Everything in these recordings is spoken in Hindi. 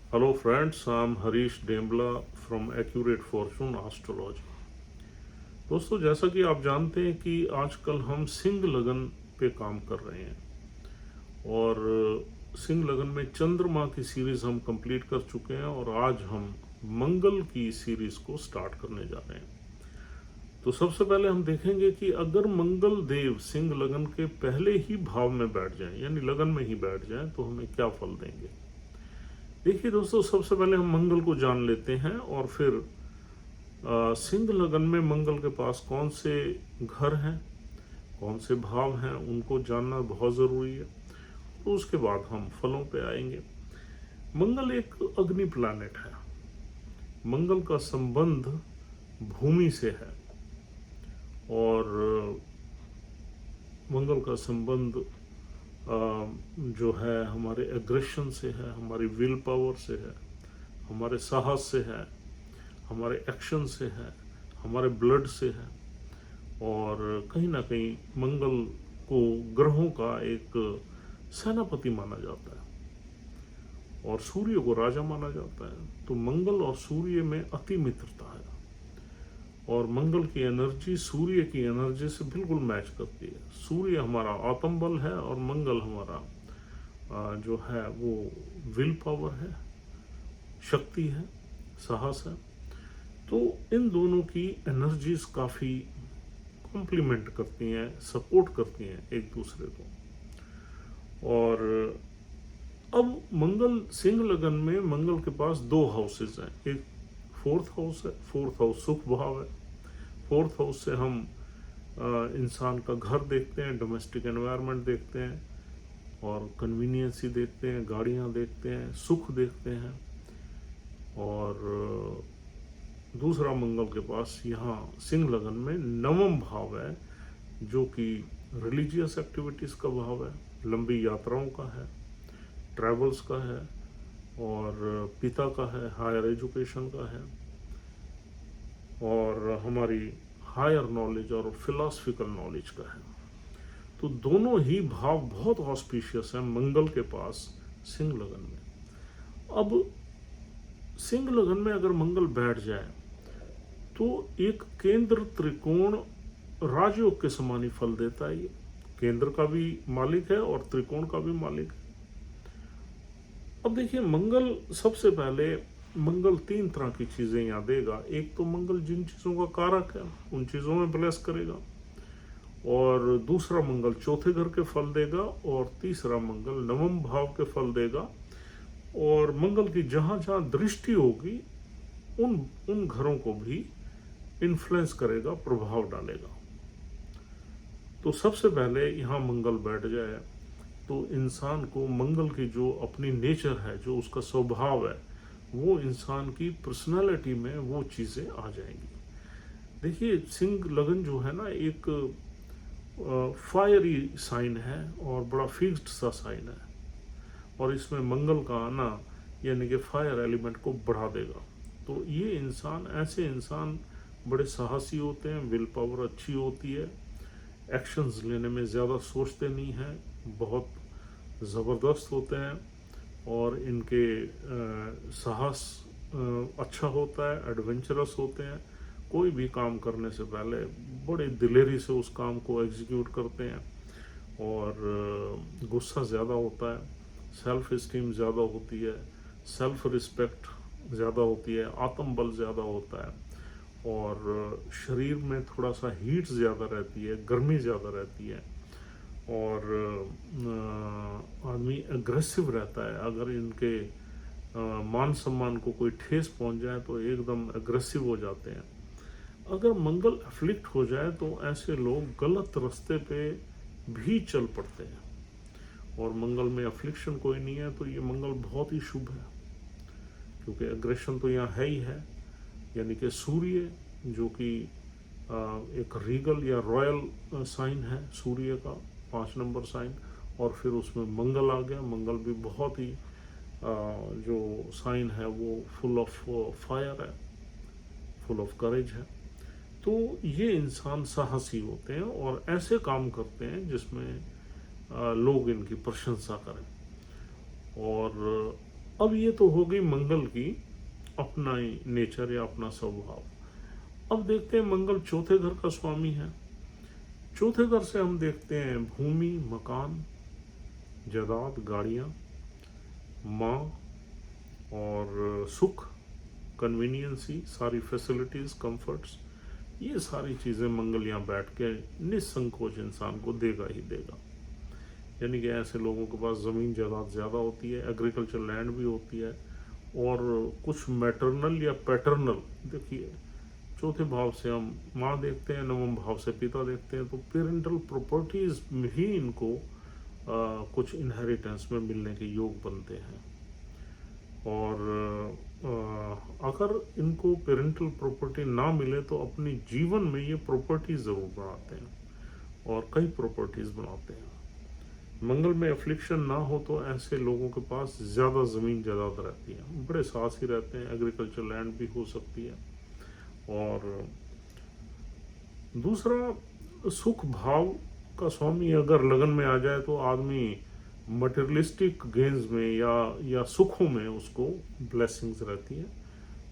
Hello friends, I'm Harish Dembla from Accurate Fortune Astrology। दोस्तों, जैसा कि आप जानते हैं कि आजकल हम सिंह लगन पे काम कर रहे हैं और सिंह लगन में चंद्रमा की सीरीज हम कंप्लीट कर चुके हैं और आज हम मंगल की सीरीज को स्टार्ट करने जा रहे हैं। तो सबसे पहले हम देखेंगे कि अगर मंगल देव सिंह लगन के पहले ही भाव में बैठ जाएं, यानी लगन में ही बैठ जाएं, तो हमें क्या फल देंगे। देखिए दोस्तों, सबसे पहले हम मंगल को जान लेते हैं और फिर सिंह लगन में मंगल के पास कौन से घर हैं, कौन से भाव हैं, उनको जानना बहुत ज़रूरी है। तो उसके बाद हम फलों पे आएंगे। मंगल एक अग्नि प्लैनेट है। मंगल का संबंध भूमि से है और मंगल का संबंध जो है हमारे एग्रेशन से है, हमारी विल पावर से है, हमारे साहस से है, हमारे एक्शन से है, हमारे ब्लड से है। और कहीं ना कहीं मंगल को ग्रहों का एक सेनापति माना जाता है और सूर्य को राजा माना जाता है। तो मंगल और सूर्य में अति मित्रता है और मंगल की एनर्जी सूर्य की एनर्जी से बिल्कुल मैच करती है। सूर्य हमारा आत्म बल है और मंगल हमारा जो है वो विल पावर है, शक्ति है, साहस है। तो इन दोनों की एनर्जीज काफ़ी कॉम्प्लीमेंट करती हैं, सपोर्ट करती हैं एक दूसरे को। और अब मंगल सिंह लगन में मंगल के पास दो हाउसेस हैं। एक फोर्थ हाउस है, फोर्थ हाउस सुख भाव है। फोर्थ हाउस से हम इंसान का घर देखते हैं, डोमेस्टिक एनवायरनमेंट देखते हैं और कन्वीनियंसी देखते हैं, गाड़ियाँ देखते हैं, सुख देखते हैं। और दूसरा मंगल के पास यहाँ सिंह लगन में नवम भाव है जो कि रिलीजियस एक्टिविटीज़ का भाव है, लंबी यात्राओं का है, ट्रैवल्स का है और पिता का है, हायर एजुकेशन का है और हमारी हायर नॉलेज और फिलॉसफिकल नॉलेज का है। तो दोनों ही भाव बहुत ऑस्पिशियस हैं मंगल के पास सिंह लगन में। अब सिंह लगन में अगर मंगल बैठ जाए तो एक केंद्र त्रिकोण राजयोग के समान ही फल देता है। ये केंद्र का भी मालिक है और त्रिकोण का भी मालिक है। अब देखिए, मंगल सबसे पहले मंगल तीन तरह की चीज़ें यहाँ देगा। एक तो मंगल जिन चीज़ों का कारक है उन चीज़ों में ब्लेस करेगा, और दूसरा मंगल चौथे घर के फल देगा, और तीसरा मंगल नवम भाव के फल देगा। और मंगल की जहाँ जहाँ दृष्टि होगी उन उन घरों को भी इन्फ्लुएंस करेगा, प्रभाव डालेगा। तो सबसे पहले यहाँ मंगल बैठ जाए तो इंसान को मंगल की जो अपनी नेचर है, जो उसका स्वभाव है, वो इंसान की पर्सनालिटी में वो चीज़ें आ जाएंगी। देखिए, सिंह लगन जो है ना, एक फायरी साइन है और बड़ा फिक्स्ड सा साइन है, और इसमें मंगल का आना यानी कि फायर एलिमेंट को बढ़ा देगा। तो ये इंसान, ऐसे इंसान बड़े साहसी होते हैं, विल पावर अच्छी होती है, एक्शंस लेने में ज़्यादा सोचते नहीं हैं, बहुत ज़बरदस्त होते हैं और इनके साहस अच्छा होता है, एडवेंचरस होते हैं। कोई भी काम करने से पहले बड़े दिलेरी से उस काम को एग्जीक्यूट करते हैं और गुस्सा ज़्यादा होता है, सेल्फ इस्टीम ज़्यादा होती है, सेल्फ रिस्पेक्ट ज़्यादा होती है, आत्म बल ज़्यादा होता है और शरीर में थोड़ा सा हीट ज़्यादा रहती है, गर्मी ज़्यादा रहती है और आदमी एग्रेसिव रहता है। अगर इनके मान सम्मान को कोई ठेस पहुंच जाए तो एकदम एग्रेसिव हो जाते हैं। अगर मंगल अफ्लिक्ट हो जाए तो ऐसे लोग गलत रास्ते पे भी चल पड़ते हैं, और मंगल में अफ्लिक्शन कोई नहीं है तो ये मंगल बहुत ही शुभ है, क्योंकि एग्रेशन तो यहाँ है ही है। यानी कि सूर्य जो कि एक रीगल या रॉयल साइन है सूर्य का, 5 नंबर साइन, और फिर उसमें मंगल आ गया। मंगल भी बहुत ही जो साइन है वो फुल ऑफ फायर है, फुल ऑफ करेज है। तो ये इंसान साहसी होते हैं और ऐसे काम करते हैं जिसमें लोग इनकी प्रशंसा करें। और अब ये तो हो गई मंगल की अपना नेचर या अपना स्वभाव। अब देखते हैं मंगल चौथे घर का स्वामी है। चौथे घर से हम देखते हैं भूमि, मकान, जायदाद, गाड़ियाँ, माँ और सुख, कन्वीनियंसी, सारी फैसिलिटीज़, कंफर्ट्स, ये सारी चीज़ें मंगल यहाँ बैठ के निसंकोच इंसान को देगा ही देगा। यानी कि ऐसे लोगों के पास ज़मीन जायदाद ज़्यादा होती है, एग्रीकल्चर लैंड भी होती है, और कुछ मैटरनल या पैटर्नल, देखिए चौथे भाव से हम माँ देखते हैं, नवम भाव से पिता देखते हैं, तो पेरेंटल प्रॉपर्टीज ही इनको कुछ इनहेरिटेंस में मिलने के योग बनते हैं। और अगर इनको पेरेंटल प्रॉपर्टी ना मिले तो अपनी जीवन में ये प्रॉपर्टीज ज़रूर बनाते हैं और कई प्रॉपर्टीज बनाते हैं। मंगल में एफ्लिक्शन ना हो तो ऐसे लोगों के पास ज़्यादा ज़मीन जायदाद रहती है, बड़े साहसी रहते हैं, एग्रीकल्चर लैंड भी हो सकती है। और दूसरा, सुख भाव का स्वामी अगर लगन में आ जाए तो आदमी मटेरियलिस्टिक गेन्स में या सुखों में उसको ब्लेसिंग्स रहती है,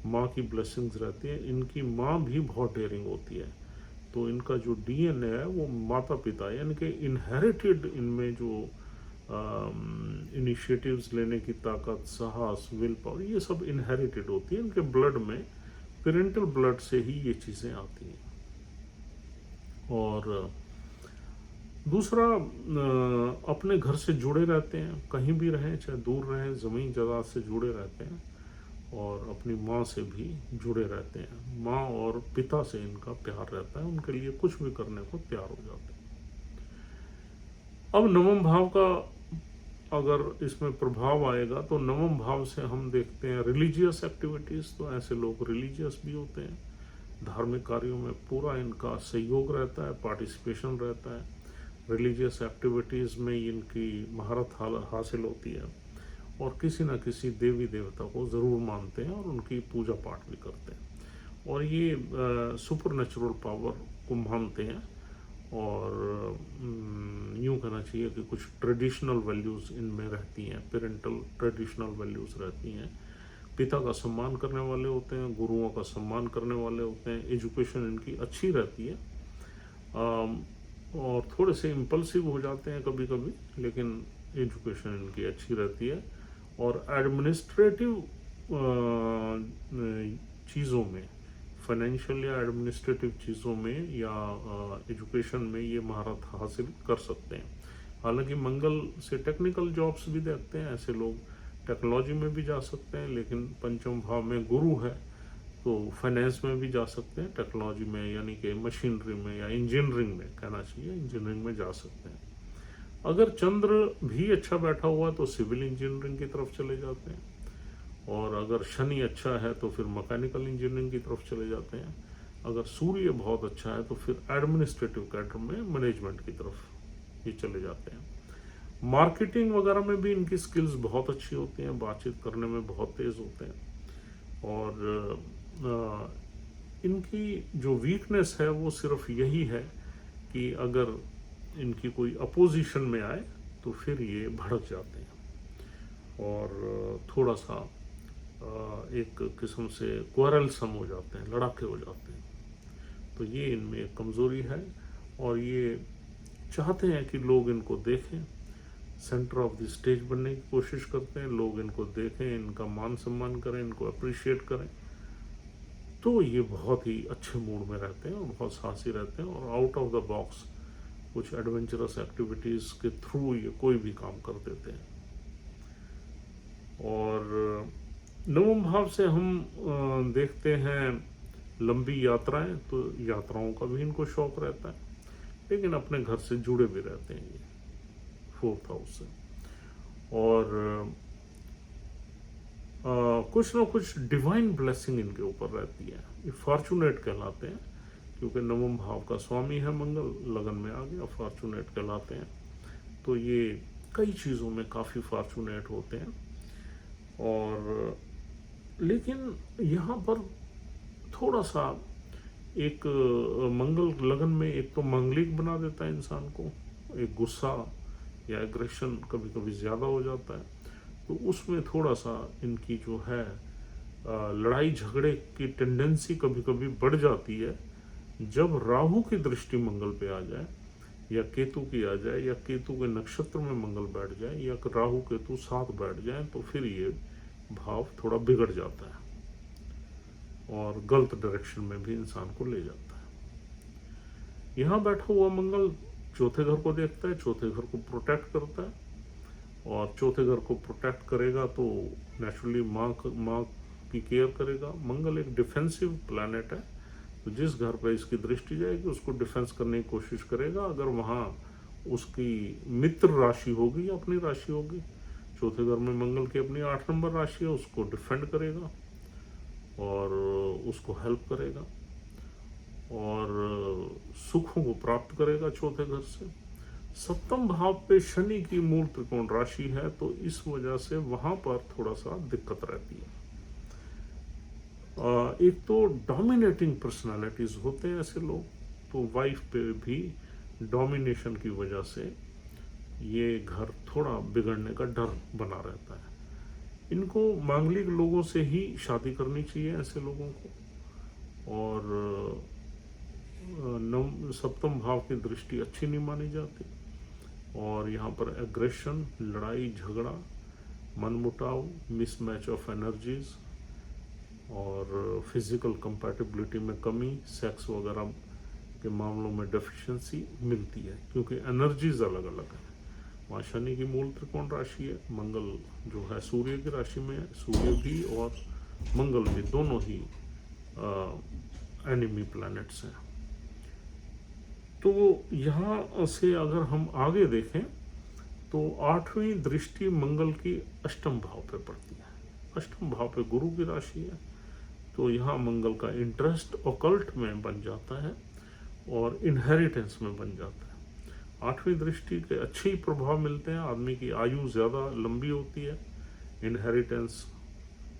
माँ की ब्लेसिंग्स रहती है। इनकी माँ भी बहुत डेयरिंग होती है, तो इनका जो डीएनए है वो माता पिता यानी कि इनहेरिटेड, इनमें जो इनिशिएटिव्स लेने की ताकत, साहस, विल पावर, ये सब इनहेरिटेड होती है इनके ब्लड में, पेरेंटल ब्लड से ही ये चीज़ें आती हैं। और दूसरा, अपने घर से जुड़े रहते हैं, कहीं भी रहें चाहे दूर रहें, ज़मीन जायदाद से जुड़े रहते हैं और अपनी माँ से भी जुड़े रहते हैं। माँ और पिता से इनका प्यार रहता है, उनके लिए कुछ भी करने को तैयार हो जाते हैं। अब नवम भाव का अगर इसमें प्रभाव आएगा तो नवम भाव से हम देखते हैं रिलीजियस एक्टिविटीज़, तो ऐसे लोग रिलीजियस भी होते हैं, धार्मिक कार्यों में पूरा इनका सहयोग रहता है, पार्टिसिपेशन रहता है, रिलीजियस एक्टिविटीज़ में इनकी महारत हासिल होती है और किसी न किसी देवी देवता को ज़रूर मानते हैं और उनकी पूजा पाठ भी करते हैं और ये सुपर नेचुरल पावर को मानते हैं। और यूँ कहना चाहिए कि कुछ ट्रेडिशनल वैल्यूज़ इनमें रहती हैं, पेरेंटल ट्रेडिशनल वैल्यूज़ रहती हैं, पिता का सम्मान करने वाले होते हैं, गुरुओं का सम्मान करने वाले होते हैं, एजुकेशन इनकी अच्छी रहती है और थोड़े से इम्पल्सिव हो जाते हैं कभी कभी, लेकिन एजुकेशन इनकी अच्छी रहती है। और एडमिनिस्ट्रेटिव चीज़ों में, फाइनेंशियल या एडमिनिस्ट्रेटिव चीज़ों में या एजुकेशन में ये महारत हासिल कर सकते हैं। हालांकि मंगल से टेक्निकल जॉब्स भी देखते हैं, ऐसे लोग टेक्नोलॉजी में भी जा सकते हैं, लेकिन पंचम भाव में गुरु है तो फाइनेंस में भी जा सकते हैं, टेक्नोलॉजी में यानी कि मशीनरी में या इंजीनियरिंग में, कहना चाहिए इंजीनियरिंग में जा सकते हैं। अगर चंद्र भी अच्छा बैठा हुआ तो सिविल इंजीनियरिंग की तरफ चले जाते हैं, और अगर शनि अच्छा है तो फिर मैकेनिकल इंजीनियरिंग की तरफ चले जाते हैं। अगर सूर्य बहुत अच्छा है तो फिर एडमिनिस्ट्रेटिव कैडर में मैनेजमेंट की तरफ ये चले जाते हैं। मार्केटिंग वगैरह में भी इनकी स्किल्स बहुत अच्छी होती हैं, बातचीत करने में बहुत तेज़ होते हैं। और इनकी जो वीकनेस है वो सिर्फ यही है कि अगर इनकी कोई अपोजिशन में आए तो फिर ये भड़क जाते हैं और थोड़ा सा एक किस्म से क्वारलसम हो जाते हैं, लड़ाके हो जाते हैं। तो ये इनमें एक कमज़ोरी है और ये चाहते हैं कि लोग इनको देखें, सेंटर ऑफ द स्टेज बनने की कोशिश करते हैं, लोग इनको देखें, इनका मान सम्मान करें, इनको अप्रिशिएट करें। तो ये बहुत ही अच्छे मूड में रहते हैं और बहुत साहसी रहते हैं और आउट ऑफ द बॉक्स कुछ एडवेंचरस एक्टिविटीज़ के थ्रू ये कोई भी काम कर देते हैं। और नवम भाव से हम देखते हैं लंबी यात्राएं, तो यात्राओं का भी इनको शौक रहता है, लेकिन अपने घर से जुड़े भी रहते हैं ये फोर्थ हाउस से। और कुछ ना कुछ डिवाइन ब्लेसिंग इनके ऊपर रहती है, ये फॉर्चुनेट कहलाते हैं क्योंकि नवम भाव का स्वामी है मंगल, लगन में आ गया, फॉर्चुनेट कहलाते हैं। तो ये कई चीज़ों में काफ़ी फॉर्चुनेट होते हैं। और लेकिन यहाँ पर थोड़ा सा एक मंगल लगन में एक तो मांगलिक बना देता है इंसान को, एक गुस्सा या एग्रेशन कभी कभी ज़्यादा हो जाता है। तो उसमें थोड़ा सा इनकी जो है लड़ाई झगड़े की टेंडेंसी कभी कभी बढ़ जाती है। जब राहु की दृष्टि मंगल पे आ जाए या केतु की आ जाए या केतु के नक्षत्र में मंगल बैठ जाए या राहु केतु साथ बैठ जाए तो फिर ये भाव थोड़ा बिगड़ जाता है और गलत डायरेक्शन में भी इंसान को ले जाता है। यहाँ बैठा हुआ मंगल चौथे घर को देखता है, चौथे घर को प्रोटेक्ट करता है, और चौथे घर को प्रोटेक्ट करेगा तो नेचुरली माँ की केयर करेगा। मंगल एक डिफेंसिव प्लैनेट है, तो जिस घर पर इसकी दृष्टि जाएगी उसको डिफेंस करने की कोशिश करेगा। अगर वहाँ उसकी मित्र राशि होगी या अपनी राशि होगी, चौथे घर में मंगल की अपनी 8 नंबर राशि है, उसको डिफेंड करेगा और उसको हेल्प करेगा और सुखों को प्राप्त करेगा चौथे घर से। सप्तम भाव पे शनि की मूल त्रिकोण राशि है, तो इस वजह से वहां पर थोड़ा सा दिक्कत रहती है। एक तो डोमिनेटिंग पर्सनालिटीज होते हैं ऐसे लोग, तो वाइफ पे भी डोमिनेशन की वजह से ये घर थोड़ा बिगड़ने का डर बना रहता है। इनको मांगलिक लोगों से ही शादी करनी चाहिए ऐसे लोगों को, और सप्तम भाव की दृष्टि अच्छी नहीं मानी जाती। और यहाँ पर एग्रेशन, लड़ाई झगड़ा, मनमुटाव, मिसमैच ऑफ एनर्जीज और फिजिकल कंपैटिबिलिटी में कमी, सेक्स वगैरह के मामलों में डेफिशिएंसी मिलती है, क्योंकि एनर्जीज अलग अलग है। वहाँ शनि की मूल त्रिकोण राशि है, मंगल जो है सूर्य की राशि में है, सूर्य भी और मंगल भी दोनों ही एनिमी प्लैनेट्स हैं। तो यहाँ से अगर हम आगे देखें तो 8वीं दृष्टि मंगल की अष्टम भाव पे पड़ती है। अष्टम भाव पे गुरु की राशि है, तो यहाँ मंगल का इंटरेस्ट ऑकल्ट में बन जाता है और इनहेरिटेंस में बन जाता है। 8वीं दृष्टि के अच्छे ही प्रभाव मिलते हैं, आदमी की आयु ज़्यादा लंबी होती है, इनहेरिटेंस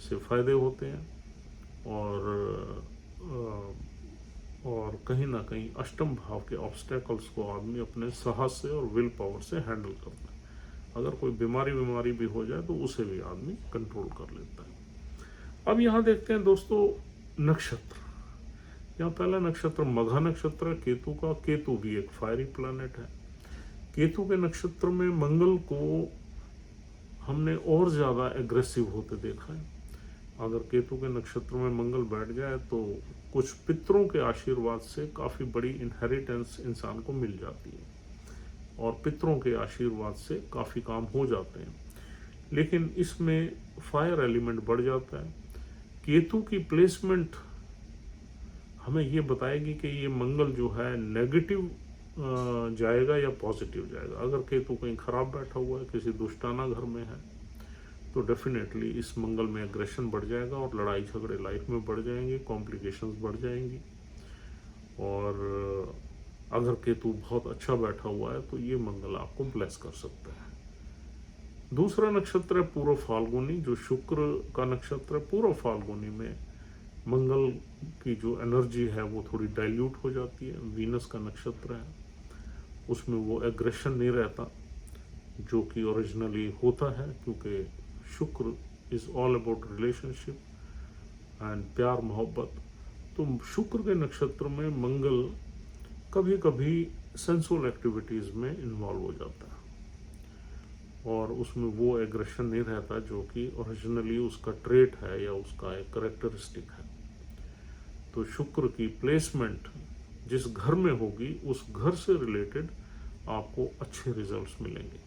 से फायदे होते हैं, और कहीं ना कहीं अष्टम भाव के ऑब्स्टेकल्स को आदमी अपने साहस से और विल पावर से हैंडल करता है। अगर कोई बीमारी भी हो जाए तो उसे भी आदमी कंट्रोल कर लेता है। अब यहाँ देखते हैं दोस्तों नक्षत्र। यहाँ पहला नक्षत्र मघा नक्षत्र है केतु का। केतु भी एक फायरी प्लैनेट है। केतु के नक्षत्र में मंगल को हमने और ज़्यादा एग्रेसिव होते देखा है। अगर केतु के नक्षत्र में मंगल बैठ जाए तो कुछ पितरों के आशीर्वाद से काफ़ी बड़ी इनहेरिटेंस इंसान को मिल जाती है और पितरों के आशीर्वाद से काफ़ी काम हो जाते हैं, लेकिन इसमें फायर एलिमेंट बढ़ जाता है। केतु की प्लेसमेंट हमें ये बताएगी कि ये मंगल जो है नेगेटिव जाएगा या पॉजिटिव जाएगा। अगर केतु कहीं खराब बैठा हुआ है, किसी दुष्टाना घर में है, तो डेफिनेटली इस मंगल में एग्रेशन बढ़ जाएगा और लड़ाई झगड़े लाइफ में बढ़ जाएंगे, कॉम्प्लिकेशंस बढ़ जाएंगी। और अगर केतु बहुत अच्छा बैठा हुआ है तो ये मंगल आपको ब्लेस कर सकता है। दूसरा नक्षत्र है पूर्व फाल्गुनी, जो शुक्र का नक्षत्र है। पूर्व फाल्गुनी में मंगल की जो एनर्जी है वो थोड़ी डाइल्यूट हो जाती है। वीनस का नक्षत्र है, उसमें वो एग्रेशन नहीं रहता जो कि ओरिजिनली होता है, क्योंकि शुक्र is all about relationship and प्यार मोहब्बत। तो शुक्र के नक्षत्र में मंगल कभी कभी सेंसुअल एक्टिविटीज़ में इन्वॉल्व हो जाता है और उसमें वो एग्रेशन नहीं रहता जो कि ओरिजिनली उसका ट्रेट है या उसका एक करेक्टरिस्टिक है। तो शुक्र की प्लेसमेंट जिस घर में होगी उस घर से रिलेटेड आपको अच्छे रिजल्ट्स मिलेंगे।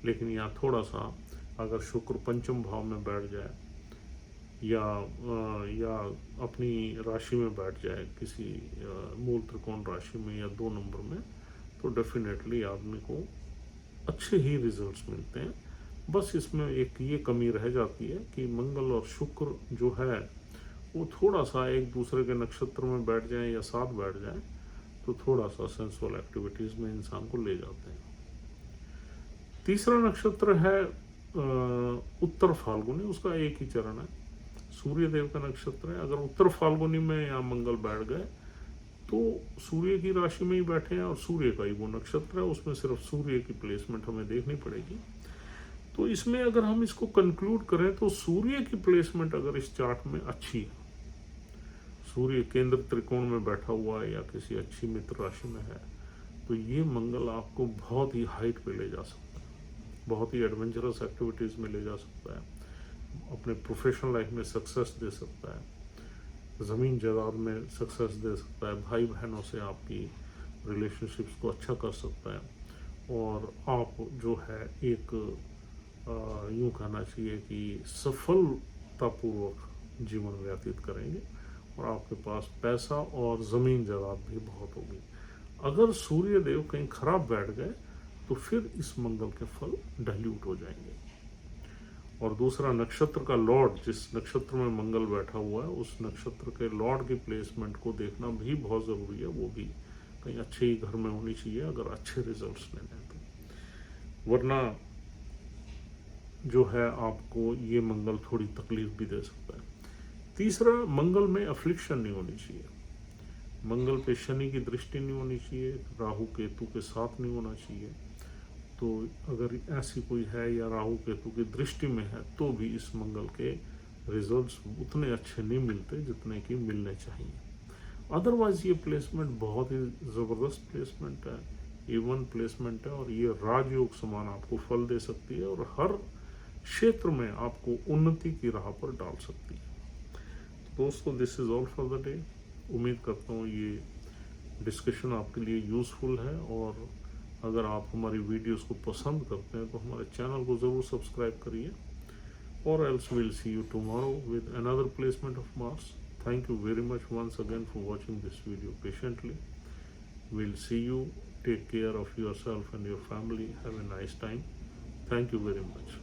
लेकिन यहाँ थोड़ा सा अगर शुक्र पंचम भाव में बैठ जाए या अपनी राशि में बैठ जाए किसी मूल त्रिकोण राशि में या 2 नंबर में, तो डेफिनेटली आदमी को अच्छे ही रिजल्ट्स मिलते हैं। बस इसमें एक ये कमी रह जाती है कि मंगल और शुक्र जो है वो थोड़ा सा एक दूसरे के नक्षत्र में बैठ जाएं या साथ बैठ जाएं तो थोड़ा सा सेंसुअल एक्टिविटीज़ में इंसान को ले जाते हैं। तीसरा नक्षत्र है उत्तर फाल्गुनी, उसका एक ही चरण है, सूर्य देव का नक्षत्र है। अगर उत्तर फाल्गुनी में यहाँ मंगल बैठ गए तो सूर्य की राशि में ही बैठे हैं और सूर्य का ही वो नक्षत्र है, उसमें सिर्फ सूर्य की प्लेसमेंट हमें देखनी पड़ेगी। तो इसमें अगर हम इसको कंक्लूड करें तो सूर्य की प्लेसमेंट अगर इस चार्ट में अच्छी है, सूर्य केंद्र त्रिकोण में बैठा हुआ है या किसी अच्छी मित्र राशि में है, तो ये मंगल आपको बहुत ही हाइट पे ले जा सकता है, बहुत ही एडवेंचरस एक्टिविटीज़ में ले जा सकता है, अपने प्रोफेशनल लाइफ में सक्सेस दे सकता है, ज़मीन जायदाद में सक्सेस दे सकता है, भाई बहनों से आपकी रिलेशनशिप्स को अच्छा कर सकता है, और आप जो है एक यूँ कहना चाहिए कि सफलतापूर्वक जीवन व्यतीत करेंगे, और आपके पास पैसा और ज़मीन जायदाद भी बहुत होगी। अगर सूर्य देव कहीं खराब बैठ गए तो फिर इस मंगल के फल डाइल्यूट हो जाएंगे। और दूसरा, नक्षत्र का लॉर्ड, जिस नक्षत्र में मंगल बैठा हुआ है उस नक्षत्र के लॉर्ड की प्लेसमेंट को देखना भी बहुत ज़रूरी है, वो भी कहीं अच्छे ही घर में होनी चाहिए अगर अच्छे रिजल्ट्स लेने हैं तो, वरना जो है आपको ये मंगल थोड़ी तकलीफ भी दे सकता है। तीसरा, मंगल में अफ्लिक्शन नहीं होनी चाहिए, मंगल पे शनि की दृष्टि नहीं होनी चाहिए, राहु केतु के साथ नहीं होना चाहिए। तो अगर ऐसी कोई है या राहु केतु की दृष्टि में है तो भी इस मंगल के रिजल्ट्स उतने अच्छे नहीं मिलते जितने कि मिलने चाहिए। अदरवाइज ये प्लेसमेंट बहुत ही ज़बरदस्त प्लेसमेंट है, A1 प्लेसमेंट है, और ये राजयोग समान आपको फल दे सकती है और हर क्षेत्र में आपको उन्नति की राह पर डाल सकती है। तो दोस्तों, this is all for the day. उम्मीद करता हूँ ये डिस्कशन आपके लिए यूज़फुल है, और अगर आप हमारी वीडियोस को पसंद करते हैं तो हमारे चैनल को ज़रूर सब्सक्राइब करिए, और else will see you tomorrow with another placement of Mars. Thank you very much once again for watching this video patiently. We'll see you. Take care of yourself and your family. Have a nice time. Thank you very much.